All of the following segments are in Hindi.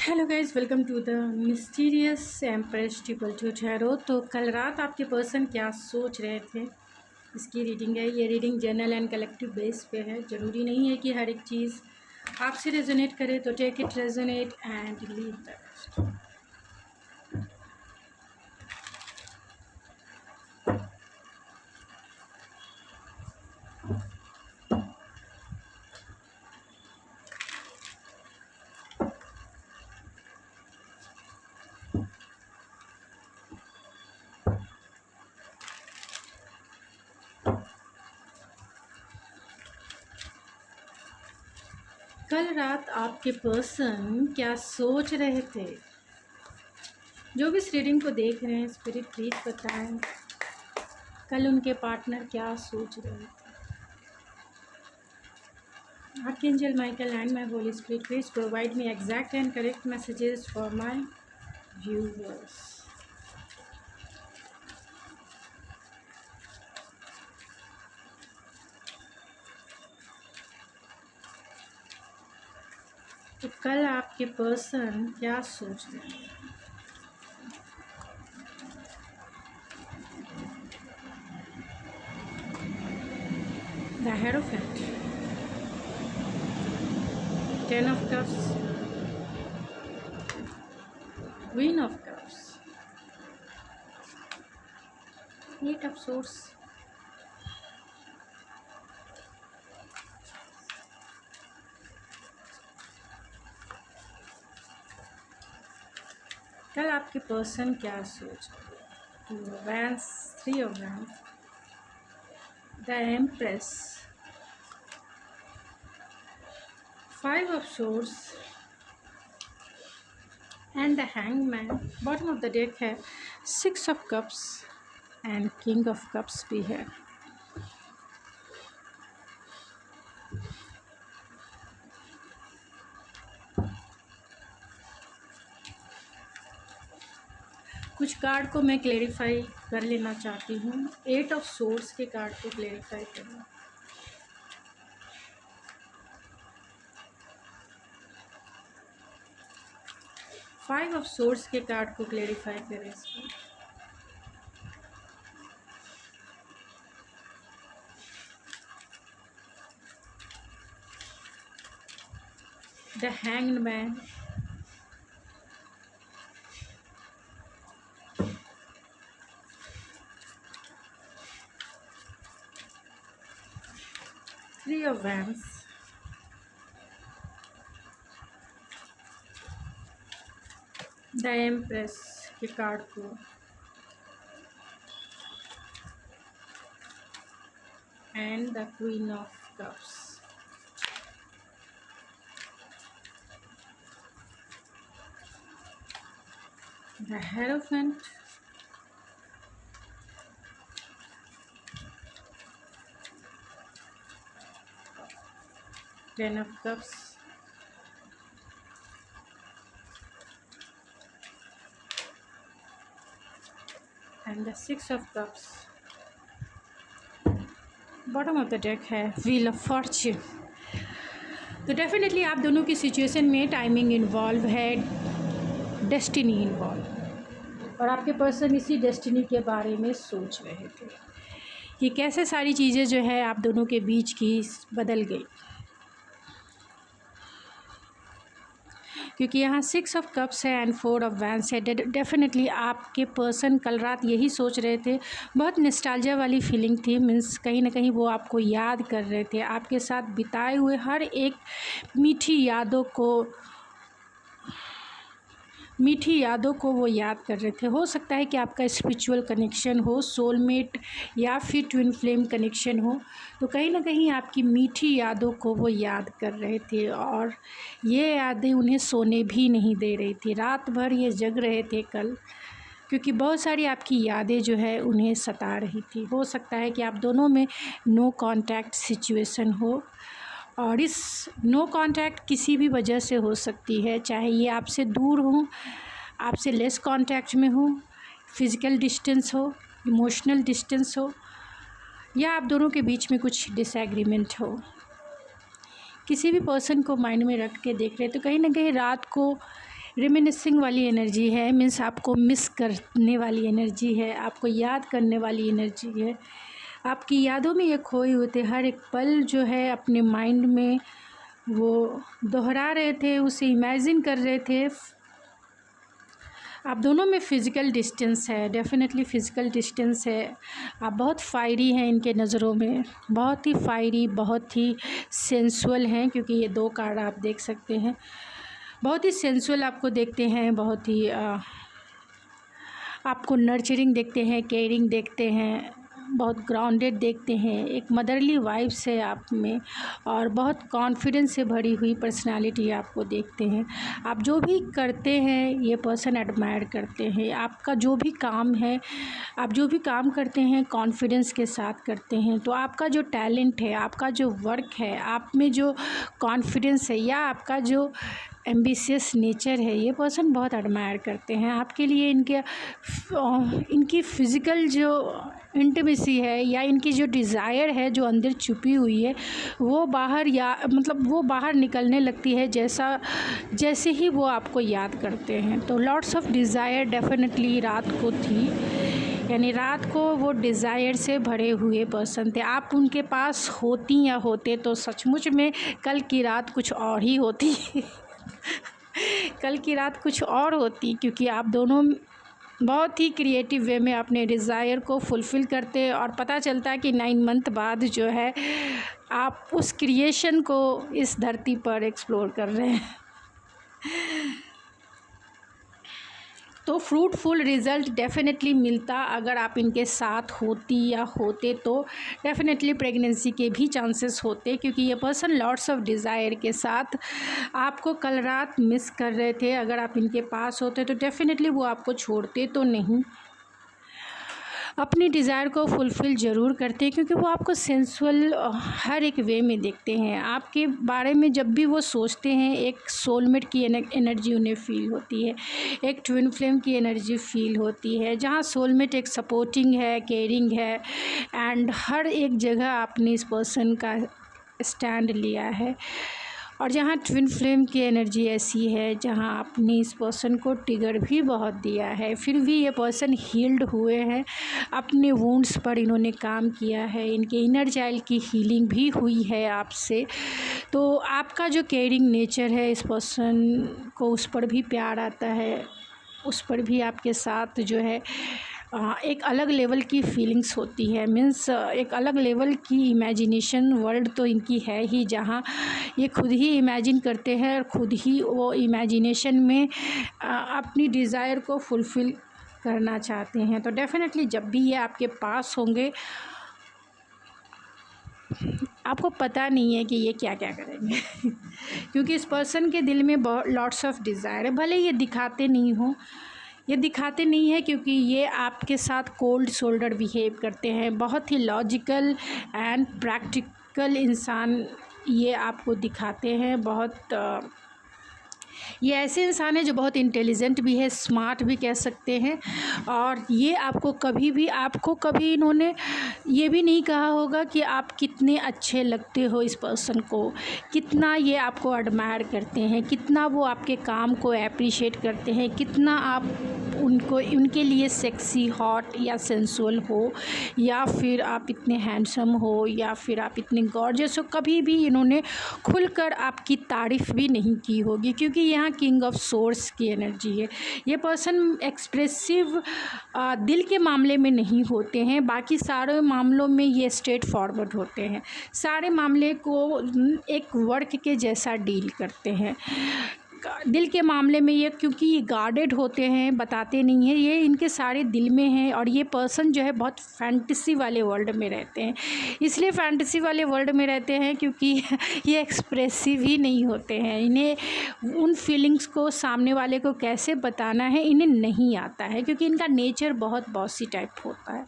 Hello guys, welcome to the mysterious empress triple two tarot. तो कल रात आपके पर्सन क्या सोच रहे थे, इसकी रीडिंग है। ये reading general and collective base पे है। ज़रूरी नहीं है कि हर एक चीज़ आपसे रेजोनेट करे, तो take it resonate and leave the rest. कल रात आपके पर्सन क्या सोच रहे थे? जो भी इस रीडिंग को देख रहे हैं, स्पिरिट प्लीज बताएं, कल उनके पार्टनर क्या सोच रहे थे। Archangel Michael and my Holy Spirit, please provide me exact and correct messages for my viewers. तो कल आपके पर्सन क्या सोच रहे हैं? The Hierophant, Ten of Cups, Queen of Cups, Eight of Swords, कल आपके पर्सन क्या सोच रहे हैं? Two of Wands, Three of Wands, the Empress, Five of Swords and the Hangman. Bottom of the deck है Six of Cups and King of Cups भी है। कुछ कार्ड को मैं क्लेरिफाई कर लेना चाहती हूँ। एट ऑफ सोर्ड्स के कार्ड को क्लेरिफाई करना। फाइव ऑफ सोर्ड्स के कार्ड को क्लेरिफाई करें इसको। The hanged man, three of wands, the empress के कार्ड को and the queen of cups. The hierophant, ten of cups, and the six of cups. Bottom of the deck है व्हील ऑफ फॉर्च्यून। तो डेफिनेटली आप दोनों की सिचुएशन में टाइमिंग इन्वॉल्व है, डेस्टिनी इन्वॉल्व, और आपके पर्सन इसी डेस्टिनी के बारे में सोच रहे थे कि कैसे सारी चीज़ें जो है आप दोनों के बीच की बदल गई। क्योंकि यहाँ सिक्स ऑफ कप्स है एंड फोर ऑफ वैंड्स है। डेफिनेटली आपके पर्सन कल रात यही सोच रहे थे। बहुत नॉस्टैल्जिया वाली फीलिंग थी, मीन्स कहीं ना कहीं वो आपको याद कर रहे थे, आपके साथ बिताए हुए हर एक मीठी यादों को वो याद कर रहे थे। हो सकता है कि आपका स्पिरिचुअल कनेक्शन हो, सोलमेट या फिर ट्विन फ्लेम कनेक्शन हो, तो कहीं ना कहीं आपकी मीठी यादों को वो याद कर रहे थे, और ये यादें उन्हें सोने भी नहीं दे रही थी। रात भर ये जग रहे थे कल, क्योंकि बहुत सारी आपकी यादें जो है उन्हें सता रही थी। हो सकता है कि आप दोनों में नो कांटेक्ट सिचुएशन हो, और इस नो कांटेक्ट किसी भी वजह से हो सकती है, चाहे ये आपसे दूर हो, आपसे लेस कांटेक्ट में हो, फिज़िकल डिस्टेंस हो, इमोशनल डिस्टेंस हो, या आप दोनों के बीच में कुछ डिसएग्रीमेंट हो। किसी भी पर्सन को माइंड में रख के देख रहे तो कहीं ना कहीं रात को रिमिनिसिंग वाली एनर्जी है, मीन्स आपको मिस करने वाली एनर्जी है, आपको याद करने वाली एनर्जी है। आपकी यादों में ये खोए हुए थे, हर एक पल जो है अपने माइंड में वो दोहरा रहे थे, उसे इमेजिन कर रहे थे। आप दोनों में फ़िज़िकल डिस्टेंस है, डेफ़िनेटली फ़िज़िकल डिस्टेंस है। आप बहुत फायरी हैं इनके नज़रों में, बहुत ही फायरी, बहुत ही सेंसुअल हैं, क्योंकि ये 2 कार्ड आप देख सकते हैं। बहुत ही सेंसुअल आपको देखते हैं, बहुत ही आपको नर्चरिंग देखते हैं, केयरिंग देखते हैं, बहुत ग्राउंडेड देखते हैं, एक मदरली वाइब्स है आप में, और बहुत कॉन्फिडेंस से भरी हुई पर्सनालिटी आपको देखते हैं। आप जो भी करते हैं ये पर्सन एडमायर करते हैं। आपका जो भी काम है, आप जो भी काम करते हैं कॉन्फिडेंस के साथ करते हैं। तो आपका जो टैलेंट है, आपका जो वर्क है, आप में जो कॉन्फिडेंस है, या आपका जो एम्बिशियस नेचर है, ये पर्सन बहुत एडमायर करते हैं। आपके लिए इनकी फ़िज़िकल जो इंटिमेसी है, या इनकी जो डिज़ायर है जो अंदर छुपी हुई है, वो बाहर वो बाहर निकलने लगती है जैसे ही वो आपको याद करते हैं। तो लॉट्स ऑफ डिज़ायर डेफिनेटली रात को थी, यानी रात को वो डिज़ायर से भरे हुए पर्सन थे। आप उनके पास होती या होते तो सचमुच में कल की रात कुछ और ही होती कल की रात कुछ और होती, क्योंकि आप दोनों बहुत ही क्रिएटिव वे में अपने डिज़ायर को फुलफ़िल करते हैं। और पता चलता है कि 9 मंथ बाद जो है आप उस क्रिएशन को इस धरती पर एक्सप्लोर कर रहे हैं। तो फ्रूटफुल रिज़ल्ट डेफ़िनेटली मिलता अगर आप इनके साथ होती या होते, तो डेफ़िनेटली प्रेगनेंसी के भी चांसेस होते, क्योंकि ये पर्सन लॉट्स ऑफ डिज़ायर के साथ आपको कल रात मिस कर रहे थे। अगर आप इनके पास होते तो डेफ़िनेटली वो आपको छोड़ते तो नहीं, अपनी डिज़ायर को फुलफ़िल ज़रूर करते हैं, क्योंकि वो आपको सेंसुअल हर एक वे में देखते हैं। आपके बारे में जब भी वो सोचते हैं, एक सोलमेट की एनर्जी उन्हें फ़ील होती है, एक ट्विन फ्लेम की एनर्जी फ़ील होती है, जहाँ सोलमेट एक सपोर्टिंग है, केयरिंग है, एंड हर एक जगह आपने इस पर्सन का स्टैंड लिया है। और जहाँ ट्विन फ्लेम की एनर्जी ऐसी है जहाँ आपने इस पर्सन को ट्रिगर भी बहुत दिया है, फिर भी ये पर्सन हील्ड हुए हैं, अपने वुंड्स पर इन्होंने काम किया है, इनके इनर चाइल्ड की हीलिंग भी हुई है आपसे। तो आपका जो केयरिंग नेचर है, इस पर्सन को उस पर भी प्यार आता है, उस पर भी आपके साथ जो है एक अलग लेवल की फीलिंग्स होती है। मीन्स एक अलग लेवल की इमेजिनेशन वर्ल्ड तो इनकी है ही, जहाँ ये खुद ही इमेजिन करते हैं और खुद ही वो इमेजिनेशन में अपनी डिज़ायर को फुलफ़िल करना चाहते हैं। तो डेफ़िनेटली जब भी ये आपके पास होंगे, आपको पता नहीं है कि ये क्या क्या करेंगे क्योंकि इस पर्सन के दिल में बहुत लॉट्स ऑफ डिज़ायर है। भले ये दिखाते नहीं हो, ये दिखाते नहीं है, क्योंकि ये आपके साथ कोल्ड शोल्डर बिहेव करते हैं, बहुत ही लॉजिकल एंड प्रैक्टिकल इंसान ये आपको दिखाते हैं। ये ऐसे इंसान है जो बहुत इंटेलिजेंट भी है, स्मार्ट भी कह सकते हैं। और ये आपको कभी इन्होंने ये भी नहीं कहा होगा कि आप कितने अच्छे लगते हो इस पर्सन को, कितना ये आपको एडमायर करते हैं, कितना वो आपके काम को एप्रिशिएट करते हैं, कितना आप उनके लिए सेक्सी, हॉट या सेंसुअल हो, या फिर आप इतने हैंडसम हो, या फिर आप इतने गॉर्जियस हो। कभी भी इन्होंने खुलकर आपकी तारीफ़ भी नहीं की होगी, क्योंकि यहाँ किंग ऑफ सोर्स की एनर्जी है। ये पर्सन एक्सप्रेसिव दिल के मामले में नहीं होते हैं, बाकी सारे मामलों में ये स्ट्रेट फॉरवर्ड होते हैं, सारे मामले को एक वर्क के जैसा डील करते हैं। दिल के मामले में ये, क्योंकि ये गार्डेड होते हैं, बताते नहीं हैं, ये इनके सारे दिल में हैं। और ये पर्सन जो है बहुत फैंटेसी वाले वर्ल्ड में रहते हैं, इसलिए फैंटेसी वाले वर्ल्ड में रहते हैं क्योंकि ये एक्सप्रेसिव ही नहीं होते हैं। इन्हें उन फीलिंग्स को सामने वाले को कैसे बताना है इन्हें नहीं आता है, क्योंकि इनका नेचर बहुत बॉसी टाइप होता है।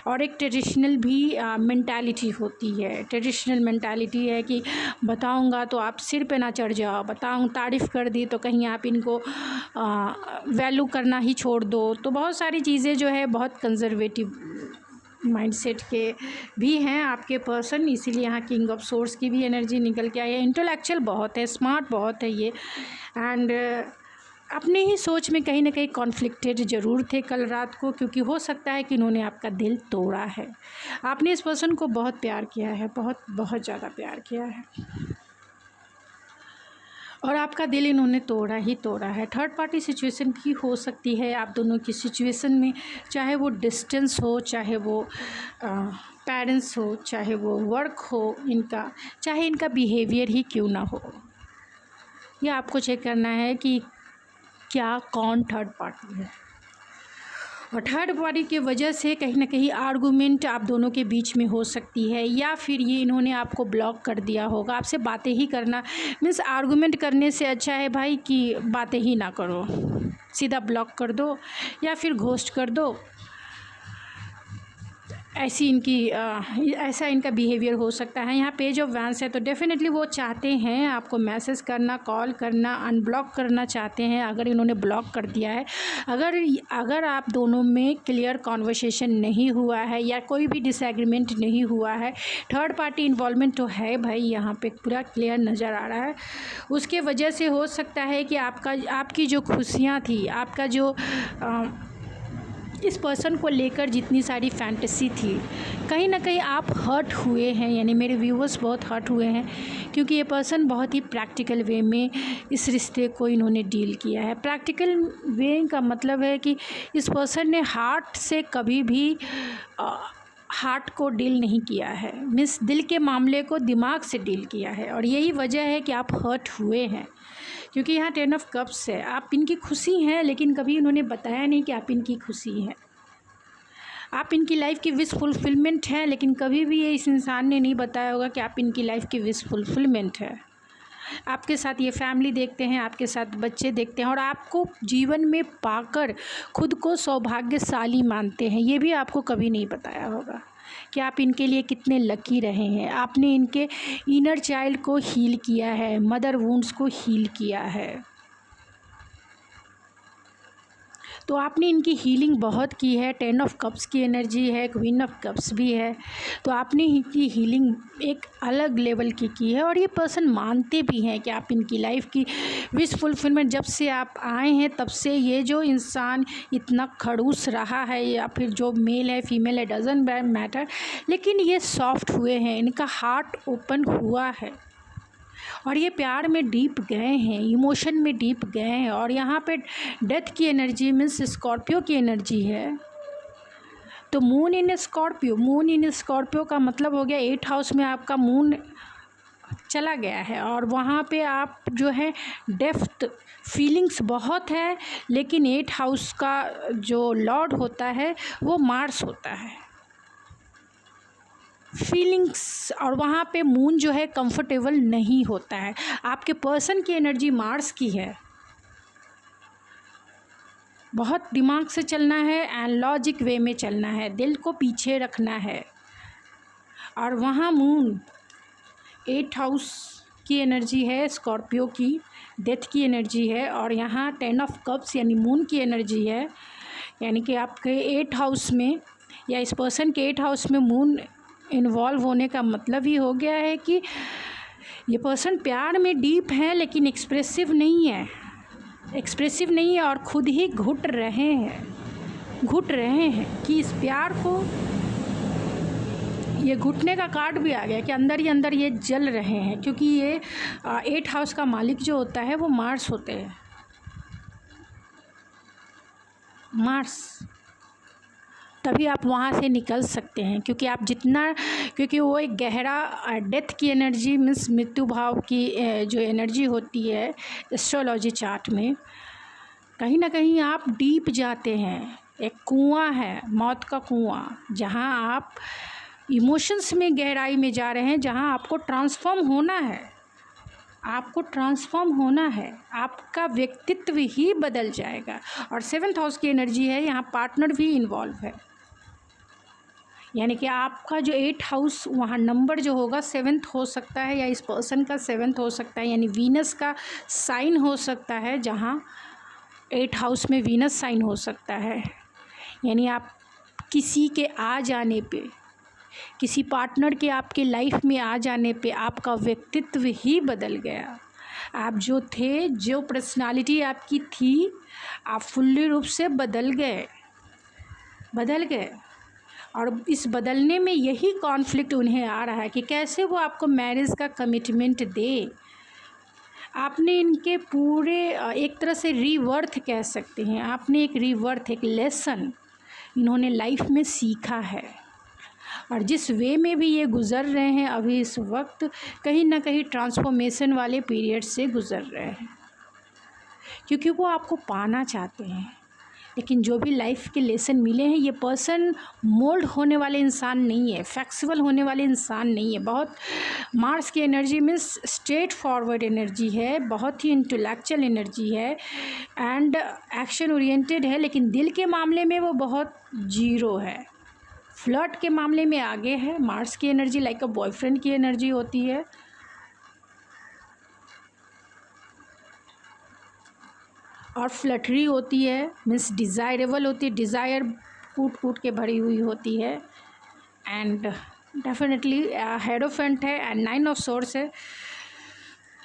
और एक ट्रेडिशनल भी मेंटालिटी होती है, ट्रेडिशनल मेंटालिटी है कि बताऊंगा तो आप सिर पे ना चढ़ जाओ, बताऊं तारीफ़ कर दी तो कहीं आप इनको वैल्यू करना ही छोड़ दो। तो बहुत सारी चीज़ें जो है बहुत कंजर्वेटिव माइंडसेट के भी हैं आपके पर्सन, इसीलिए यहाँ किंग ऑफ सोर्स की भी एनर्जी निकल के आई है। इंटेलेक्चुअल बहुत है, स्मार्ट बहुत है ये, एंड अपने ही सोच में कहीं ना कहीं कॉन्फ्लिक्टेड ज़रूर थे कल रात को, क्योंकि हो सकता है कि इन्होंने आपका दिल तोड़ा है। आपने इस पर्सन को बहुत प्यार किया है, बहुत बहुत ज़्यादा प्यार किया है, और आपका दिल इन्होंने तोड़ा ही तोड़ा है। थर्ड पार्टी सिचुएशन भी हो सकती है आप दोनों की सिचुएशन में, चाहे वो डिस्टेंस हो, चाहे वो पेरेंट्स हो, चाहे वो वर्क हो इनका, चाहे इनका बिहेवियर ही क्यों ना हो। ये आपको चेक करना है कि क्या कौन थर्ड पार्टी है, और थर्ड पार्टी की वजह से कहीं ना कहीं आर्गूमेंट आप दोनों के बीच में हो सकती है, या फिर ये इन्होंने आपको ब्लॉक कर दिया होगा। आपसे बातें ही करना मीन्स आर्गूमेंट करने से अच्छा है भाई कि बातें ही ना करो, सीधा ब्लॉक कर दो या फिर घोस्ट कर दो। ऐसा इनका बिहेवियर हो सकता है। यहाँ पेज ऑफ वैंस है, तो डेफिनेटली वो चाहते हैं आपको मैसेज करना, कॉल करना, अनब्लॉक करना चाहते हैं अगर इन्होंने ब्लॉक कर दिया है। अगर आप दोनों में क्लियर कॉन्वर्सेशन नहीं हुआ है या कोई भी डिसएग्रीमेंट नहीं हुआ है, थर्ड पार्टी इन्वॉल्वमेंट तो है भाई, यहाँ पे पूरा क्लियर नज़र आ रहा है। उसके वजह से हो सकता है कि आपकी जो खुशियाँ थी, आपका जो इस पर्सन को लेकर जितनी सारी फैंटेसी थी, कहीं ना कहीं आप हर्ट हुए हैं, यानी मेरे व्यूवर्स बहुत हर्ट हुए हैं, क्योंकि ये पर्सन बहुत ही प्रैक्टिकल वे में इस रिश्ते को इन्होंने डील किया है। प्रैक्टिकल वे का मतलब है कि इस पर्सन ने हार्ट से कभी भी हार्ट को डील नहीं किया है, मीन्स दिल के मामले को दिमाग से डील किया है, और यही वजह है कि आप हर्ट हुए हैं। क्योंकि यहाँ 10 ऑफ कप्स है, आप इनकी खुशी हैं, लेकिन कभी इन्होंने बताया नहीं कि आप इनकी खुशी हैं। आप इनकी लाइफ की विश फुलफिलमेंट है, लेकिन कभी भी ये इस इंसान ने नहीं बताया होगा कि आप इनकी लाइफ की विश फुलफिलमेंट है। आपके साथ ये फैमिली देखते हैं, आपके साथ बच्चे देखते हैं, और आपको जीवन में पाकर खुद को सौभाग्यशाली मानते हैं। ये भी आपको कभी नहीं बताया होगा कि आप इनके लिए कितने लकी रहे हैं। आपने इनके इनर चाइल्ड को हील किया है, मदर वुंड्स को हील किया है, तो आपने इनकी हीलिंग बहुत की है। 10 ऑफ कप्स की एनर्जी है, क्वीन ऑफ कप्स भी है, तो आपने इनकी हीलिंग एक अलग लेवल की है, और ये पर्सन मानते भी हैं कि आप इनकी लाइफ की विश फुलफिलमेंट। जब से आप आए हैं तब से ये जो इंसान इतना खड़ूस रहा है, या फिर जो मेल है फीमेल है डजंट मैटर, लेकिन ये सॉफ्ट हुए हैं, इनका हार्ट ओपन हुआ है, और ये प्यार में डीप गए हैं, इमोशन में डीप गए हैं। और यहाँ पे डेथ की एनर्जी मीन्स स्कॉर्पियो की एनर्जी है, तो मून इन स्कॉर्पियो का मतलब हो गया 8 हाउस में आपका मून चला गया है, और वहाँ पे आप जो है डेप्थ फीलिंग्स बहुत है, लेकिन 8 हाउस का जो लॉर्ड होता है वो मार्स होता है, फीलिंग्स, और वहाँ पे मून जो है कंफर्टेबल नहीं होता है। आपके पर्सन की एनर्जी मार्स की है, बहुत दिमाग से चलना है एंड लॉजिक वे में चलना है, दिल को पीछे रखना है, और वहाँ मून 8 हाउस की एनर्जी है, स्कॉर्पियो की डेथ की एनर्जी है, और यहाँ 10 ऑफ कप्स यानी मून की एनर्जी है। यानी कि आपके 8 हाउस में या इस पर्सन के 8 हाउस में मून इन्वॉल्व होने का मतलब ही हो गया है कि ये पर्सन प्यार में डीप है, लेकिन एक्सप्रेसिव नहीं है, और खुद ही घुट रहे हैं कि इस प्यार को, ये घुटने का कार्ड भी आ गया कि अंदर ही अंदर ये जल रहे हैं, क्योंकि ये 8 हाउस का मालिक जो होता है वो मार्स होते हैं, मार्स। तभी आप वहाँ से निकल सकते हैं, क्योंकि वो एक गहरा डेथ की एनर्जी मीन्स मृत्यु भाव की जो एनर्जी होती है एस्ट्रोलॉजी चार्ट में, कहीं ना कहीं आप डीप जाते हैं। एक कुआं है, मौत का कुआं, जहाँ आप इमोशंस में गहराई में जा रहे हैं, जहाँ आपको ट्रांसफॉर्म होना है, आपका व्यक्तित्व ही बदल जाएगा। और 7th हाउस की एनर्जी है, यहाँ पार्टनर भी इन्वॉल्व है, यानी कि आपका जो 8 हाउस वहाँ नंबर जो होगा 7th हो सकता है, या इस पर्सन का 7th हो सकता है, यानी वीनस का साइन हो सकता है, जहाँ 8 हाउस में वीनस साइन हो सकता है। यानी आप किसी के आ जाने पे, किसी पार्टनर के आपके लाइफ में आ जाने पे आपका व्यक्तित्व ही बदल गया, आप जो थे, जो पर्सनालिटी आपकी थी, आप फुल्ली रूप से बदल गए। और इस बदलने में यही कॉन्फ्लिक्ट उन्हें आ रहा है कि कैसे वो आपको मैरिज का कमिटमेंट दे। आपने इनके पूरे एक तरह से रीवर्थ कह सकते हैं, आपने एक रीवर्थ, एक लेसन इन्होंने लाइफ में सीखा है। और जिस वे में भी ये गुज़र रहे हैं अभी इस वक्त, कहीं ना कहीं ट्रांसफॉर्मेशन वाले पीरियड से गुज़र रहे हैं, क्योंकि वो आपको पाना चाहते हैं। लेकिन जो भी लाइफ के लेसन मिले हैं, ये पर्सन मोल्ड होने वाले इंसान नहीं है, फ्लेक्सिबल होने वाले इंसान नहीं है। बहुत मार्स की एनर्जी में स्ट्रेट फॉरवर्ड एनर्जी है, बहुत ही इंटेलेक्चुअल एनर्जी है एंड एक्शन ओरिएंटेड है, लेकिन दिल के मामले में वो बहुत जीरो है। फ्लर्ट के मामले में आगे है। मार्स की एनर्जी लाइक अ बॉयफ्रेंड की एनर्जी होती है। और फ्लटरी होती है, मीन्स डिज़ायरेबल होती है, डिज़ायर कूट कूट के भरी हुई होती है। एंड डेफिनेटली हेरोफेंट है एंड 9 ऑफ सोर्स है।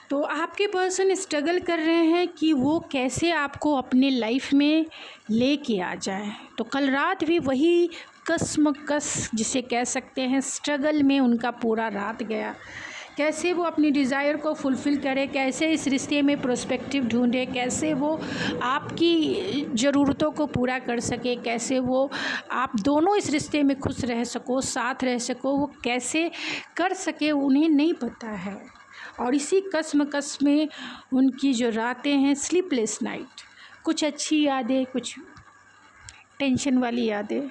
तो आपके पर्सन स्ट्रगल कर रहे हैं कि वो कैसे आपको अपने लाइफ में लेके आ जाए। तो कल रात भी वही कसमकस जिसे कह सकते हैं स्ट्रगल में उनका पूरा रात गया। कैसे वो अपनी डिज़ायर को फुलफ़िल करे, कैसे इस रिश्ते में प्रोस्पेक्टिव ढूंढे, कैसे वो आपकी ज़रूरतों को पूरा कर सके, कैसे वो आप दोनों इस रिश्ते में खुश रह सको, साथ रह सको, वो कैसे कर सके उन्हें नहीं पता है। और इसी कसमकस में उनकी जो रातें हैं, स्लीपलेस नाइट, कुछ अच्छी यादें, कुछ टेंशन वाली यादें।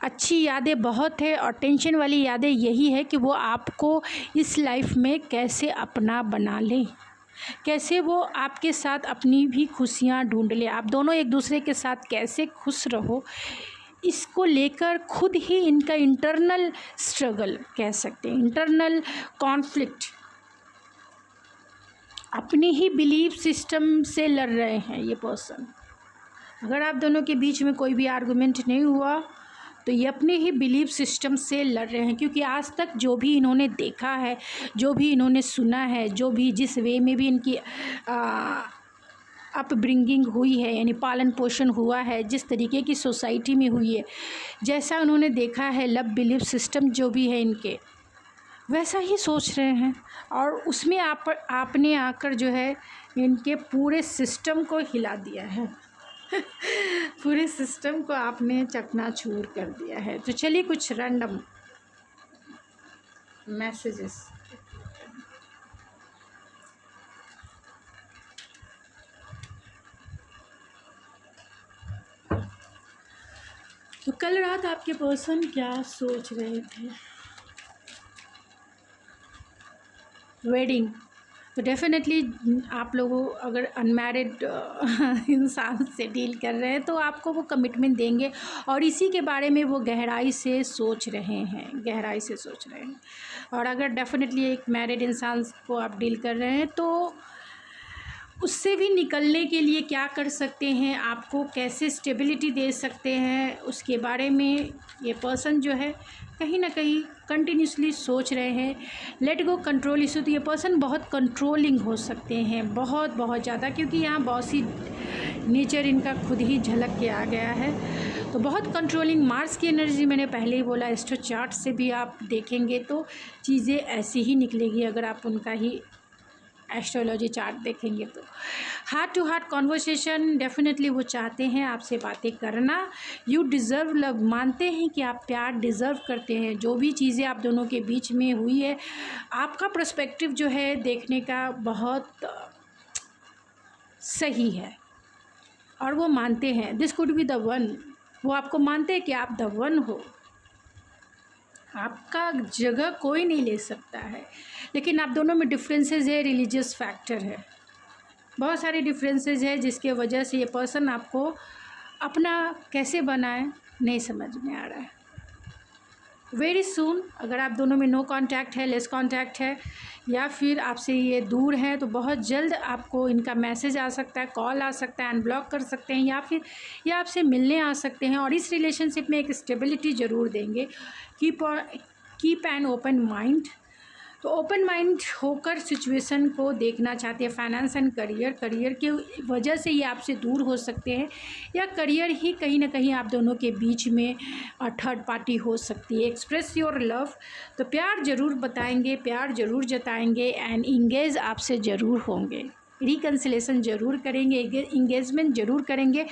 अच्छी यादें बहुत है और टेंशन वाली यादें यही है कि वो आपको इस लाइफ में कैसे अपना बना लें, कैसे वो आपके साथ अपनी भी खुशियाँ ढूंढ ले, आप दोनों एक दूसरे के साथ कैसे खुश रहो, इसको लेकर खुद ही इनका इंटरनल स्ट्रगल कह सकते हैं, इंटरनल कॉन्फ्लिक्ट, अपनी ही बिलीफ सिस्टम से लड़ रहे हैं ये पर्सन। अगर आप दोनों के बीच में कोई भी आर्गुमेंट नहीं हुआ तो ये अपने ही बिलीफ सिस्टम से लड़ रहे हैं, क्योंकि आज तक जो भी इन्होंने देखा है, जो भी इन्होंने सुना है, जो भी जिस वे में भी इनकी अपब्रिंगिंग हुई है, यानी पालन पोषण हुआ है, जिस तरीके की सोसाइटी में हुई है, जैसा उन्होंने देखा है, लव बिलीफ सिस्टम जो भी है इनके, वैसा ही सोच रहे हैं। और उसमें आपने आकर जो है इनके पूरे सिस्टम को हिला दिया है पूरे सिस्टम को आपने चकनाचूर कर दिया है। तो चलिए कुछ रैंडम मैसेजेस। तो कल रात आपके पर्सन क्या सोच रहे थे? वेडिंग। तो डेफिनेटली आप लोगों अगर अनमैरिड इंसान से डील कर रहे हैं तो आपको वो कमिटमेंट देंगे, और इसी के बारे में वो गहराई से सोच रहे हैं। और अगर डेफिनेटली एक मैरिड इंसान को आप डील कर रहे हैं तो उससे भी निकलने के लिए क्या कर सकते हैं, आपको कैसे स्टेबिलिटी दे सकते हैं, उसके बारे में ये पर्सन जो है कहीं ना कहीं कंटिन्यूसली सोच रहे हैं। Let go control issue. तो ये पर्सन बहुत कंट्रोलिंग हो सकते हैं, बहुत ज़्यादा, क्योंकि यहाँ बॉसी नेचर इनका खुद ही झलक के आ गया है। तो बहुत कंट्रोलिंग मार्स की एनर्जी, मैंने पहले ही बोला, एस्ट्रो चार्ट से भी आप देखेंगे तो चीज़ें ऐसी ही निकलेगी अगर आप उनका ही एस्ट्रोलॉजी चार्ट देखेंगे तो। Heart to heart conversation, definitely वो चाहते हैं आपसे बातें करना। यू डिज़र्व लव, मानते हैं कि आप प्यार डिज़र्व करते हैं। जो भी चीज़ें आप दोनों के बीच में हुई है, आपका पर्सपेक्टिव जो है देखने का बहुत सही है और वो मानते हैं this could be the one. वो आपको मानते हैं कि आप द वन हो, आपका जगह कोई नहीं ले सकता है। लेकिन आप दोनों में डिफरेंसेस है, रिलीजियस फैक्टर है, बहुत सारे डिफरेंसेस है, जिसके वजह से ये पर्सन आपको अपना कैसे बनाए नहीं समझ में आ रहा है। वेरी सून, अगर आप दोनों में नो कांटेक्ट है, लेस कांटेक्ट है, या फिर आपसे ये दूर हैं, तो बहुत जल्द आपको इनका मैसेज आ सकता है, कॉल आ सकता है, अनब्लॉक कर सकते हैं, या फिर ये आपसे मिलने आ सकते हैं। और इस रिलेशनशिप में एक स्टेबिलिटी ज़रूर देंगे। Keep an open mind. तो ओपन माइंड होकर सिचुएशन को देखना चाहते हैं। फाइनेंस एंड करियर की वजह से ये आपसे दूर हो सकते हैं, या करियर ही कहीं ना कहीं आप दोनों के बीच में थर्ड पार्टी हो सकती है। एक्सप्रेस योर लव, तो प्यार ज़रूर बताएंगे, प्यार ज़रूर जताएंगे एंड इंगेज आपसे ज़रूर होंगे, रिकन्सिलेशन ज़रूर करेंगे, इंगेजमेंट ज़रूर करेंगे।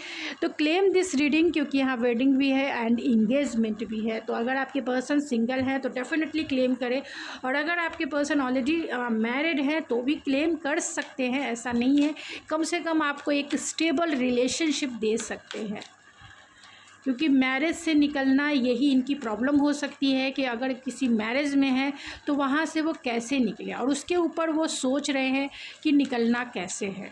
तो क्लेम दिस रीडिंग, क्योंकि यहाँ वेडिंग भी है एंड इंगेजमेंट भी है। तो अगर आपके पर्सन सिंगल है तो डेफिनेटली क्लेम करें, और अगर आपके पर्सन ऑलरेडी मैरिड है तो भी क्लेम कर सकते हैं, ऐसा नहीं है। कम से कम आपको एक स्टेबल रिलेशनशिप दे सकते हैं, क्योंकि मैरिज से निकलना यही इनकी प्रॉब्लम हो सकती है कि अगर किसी मैरिज में है तो वहाँ से वो कैसे निकले, और उसके ऊपर वो सोच रहे हैं कि निकलना कैसे है।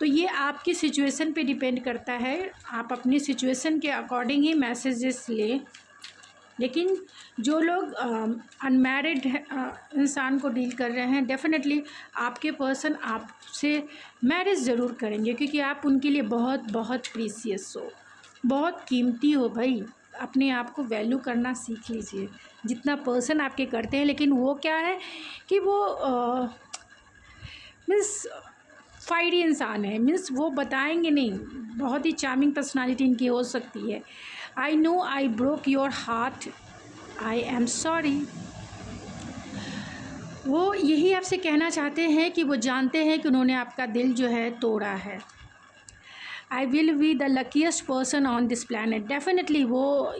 तो ये आपकी सिचुएशन पे डिपेंड करता है, आप अपनी सिचुएशन के अकॉर्डिंग ही मैसेजेस लें। लेकिन जो लोग अनमैरिड इंसान को डील कर रहे हैं, डेफिनेटली आपके पर्सन आपसे मैरिज ज़रूर करेंगे, क्योंकि आप उनके लिए बहुत बहुत प्रीसियस हो, बहुत कीमती हो। भाई अपने आप को वैल्यू करना सीख लीजिए, जितना पर्सन आपके करते हैं। लेकिन वो क्या है कि वो मीन्स फाइडी इंसान है, मीन्स वो बताएंगे नहीं, बहुत ही चार्मिंग पर्सनालिटी इनकी हो सकती है। I know I broke your heart, I am sorry. वो यही आपसे कहना चाहते हैं कि वो जानते हैं कि उन्होंने आपका दिल जो है तोड़ा है। I will be the luckiest person on this planet, definitely वो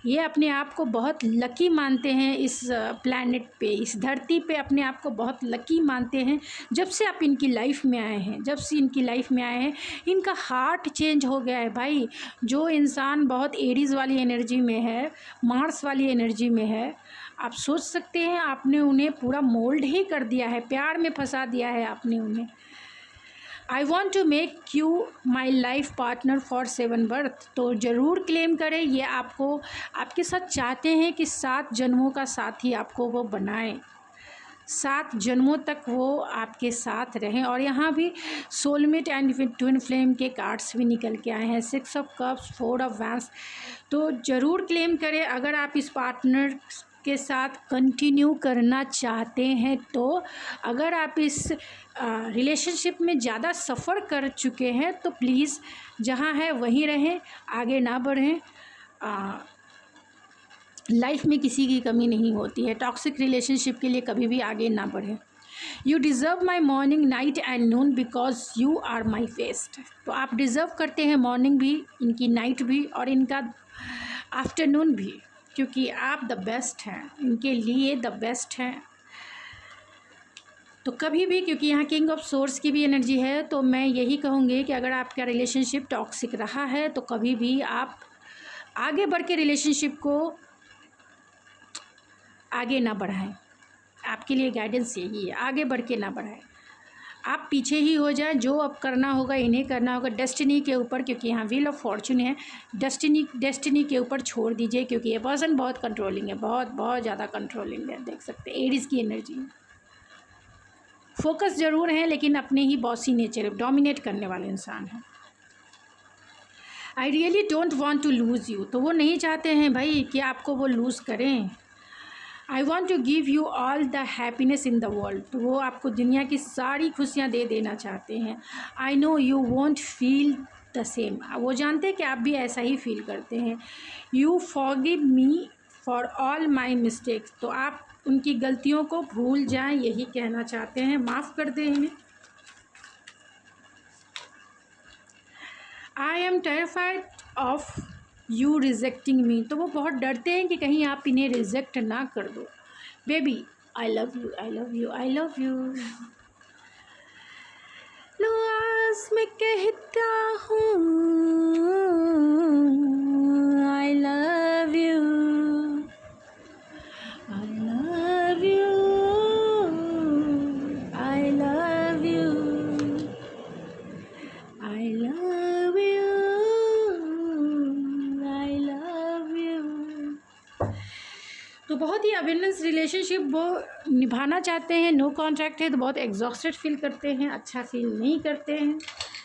ये अपने आप को बहुत लकी मानते हैं, इस प्लैनेट पे, इस धरती पे अपने आप को बहुत लकी मानते हैं। जब से आप इनकी लाइफ में आए हैं, जब से इनकी लाइफ में आए हैं, इनका हार्ट चेंज हो गया है। भाई जो इंसान बहुत एरीज वाली एनर्जी में है, मार्स वाली एनर्जी में है, आप सोच सकते हैं आपने उन्हें पूरा मोल्ड ही कर दिया है, प्यार में फंसा दिया है आपने उन्हें। I want to make you my life partner for 7 birth, तो ज़रूर क्लेम करें। ये आपको आपके साथ चाहते हैं कि 7 जन्मों का साथी आपको वो बनाएं, 7 जन्मों तक वो आपके साथ रहें। और यहाँ भी सोलमेट एंड ट्विन फ्लेम के कार्ड्स भी निकल के आए हैं, 6 ऑफ कप्स, 4 ऑफ वैंस। तो ज़रूर क्लेम करें अगर आप इस पार्टनर के साथ कंटिन्यू करना चाहते हैं। तो अगर आप इस रिलेशनशिप में ज़्यादा सफ़र कर चुके हैं तो प्लीज़ जहाँ है वहीं रहें, आगे ना बढ़ें। लाइफ में किसी की कमी नहीं होती है, टॉक्सिक रिलेशनशिप के लिए कभी भी आगे ना बढ़ें। You deserve my morning, night and noon because you are my best, तो आप डिज़र्व करते हैं मॉर्निंग भी, इनकी नाइट भी और इनका आफ्टरनून भी, क्योंकि आप द बेस्ट हैं, इनके लिए द बेस्ट हैं। तो कभी भी, क्योंकि यहाँ किंग ऑफ सोर्स की भी एनर्जी है, तो मैं यही कहूँगी कि अगर आपका रिलेशनशिप टॉक्सिक रहा है तो कभी भी आप आगे बढ़ के रिलेशनशिप को आगे ना बढ़ाएं। आपके लिए गाइडेंस यही है, आगे बढ़ के ना बढ़ाएं, आप पीछे ही हो जाए। जो अब करना होगा इन्हें करना होगा, डेस्टिनी के ऊपर, क्योंकि यहाँ व्हील ऑफ फॉर्चून है, डेस्टिनी के ऊपर छोड़ दीजिए, क्योंकि ये पर्सन बहुत कंट्रोलिंग है, बहुत बहुत ज़्यादा कंट्रोलिंग है। देख सकते हैं एरीज की एनर्जी, फोकस ज़रूर है लेकिन अपने ही बॉसी नेचर, डोमिनेट करने वाले इंसान हैं। I really don't want to lose you, तो वो नहीं चाहते हैं भाई कि आपको वो लूज़ करें। I want to give you all the happiness in the world, तो वो आपको दुनिया की सारी खुशियाँ दे देना चाहते हैं। I know you want feel the same, वो जानते हैं कि आप भी ऐसा ही फील करते हैं। You forgive me for all my mistakes, तो आप उनकी गलतियों को भूल जाएं, यही कहना चाहते हैं, माफ़ कर दें इन्हें। I am terrified of you rejecting me, तो वो बहुत डरते हैं कि कहीं आप इन्हें रिजेक्ट ना कर दो। Baby I love you, I love you, I love you. लो आज मैं कहता हूँ I love you, I love you, I love you, I love you, I love you. तो बहुत ही अबेंडेंस रिलेशनशिप वो निभाना चाहते हैं, नो कॉन्ट्रैक्ट है तो बहुत एग्जॉस्टेड फील करते हैं, अच्छा फील नहीं करते हैं।